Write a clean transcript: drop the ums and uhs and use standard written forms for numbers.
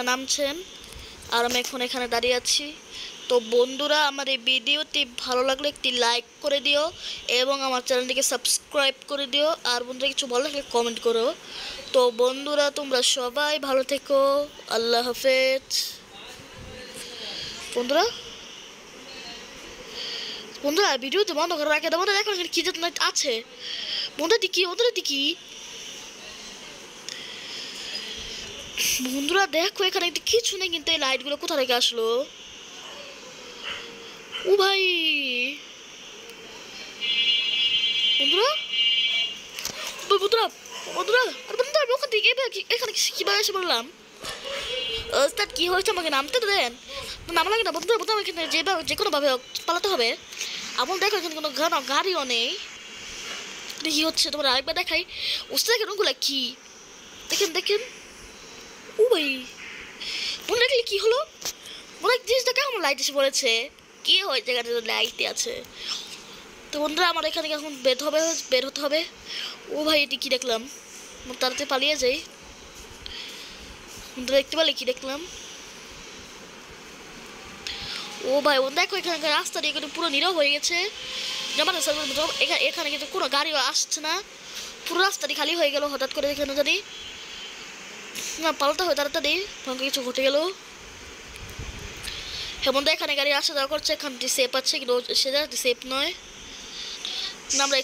নামছেন আর আমি এখন এখানে দাঁড়িয়ে আছি। তো বন্ধুরা, আমার এই ভিডিওটি ভালো লাগলে একটি লাইক করে দিও এবং আমার চ্যানেলটিকে সাবস্ক্রাইব করে দিও। আর বন্ধুরা কিছু ভালো লাগলে কমেন্ট করো। তো বন্ধুরা, তোমরা সবাই ভালো থেকো। আল্লাহ হাফেজ। বন্ধুরা বন্ধুরা ভিডিওতে বন্ধ করে রাখে দাও। বন্ধুরা দেখো এখানে কি যেত আছে। বন্ধুরা কি বন্ধুরা দেখো এখানে কিছু নেই, কিন্তু এই লাইটগুলো কোথা থেকে আসলো? ও ভাই বন্ধুরা বন্ধুরা বন্ধুরা বন্ধুরা আমি ওখান থেকে এখানে কিভাবে এসে বললাম? ওস্তাদ কি হয়েছে আমাকে নামতে তো দেন। নাম লাগে না বন্ধুরা। বন্ধুরা এখানে যে কোনোভাবে পালাতে হবে। আমার দেখো এখানে কোনো গাড়িও নেই। কি হচ্ছে তোমার আরেকবার দেখাই। ওস্তাদ দেখেন ওগুলা কি, দেখেন। ও ভাই মনে রাখলে কি হলো? মনে জিনিসটা কেমন লাইট এসে পড়েছে। কি হয়েছে এখানে লাইট আছে? তো বন্ধুরা আমার এখানে এখন বের হতে হবে। ও ভাই এটি কি দেখলাম? তাড়াতাড়ি পালিয়ে যাই। বন্ধুরা দেখতে পারলে কি দেখলাম? ও ভাই দেখো এখানকার রাস্তা দিয়ে পুরো নীরব হয়ে গেছে। এখানে কিন্তু কোনো গাড়িও আসছে না। পুরো রাস্তাটি খালি হয়ে গেল হঠাৎ করে। এখানে জানি না পাল্টা হয় তাড়াতাড়ি, কিছু ঘটে গেল। হ্যাঁ বন্ধু, এখানে গাড়ি আসা যাওয়া করছে। এখানটি সেফ আছে কিন্তু সেটা সেফ নয়। আমরা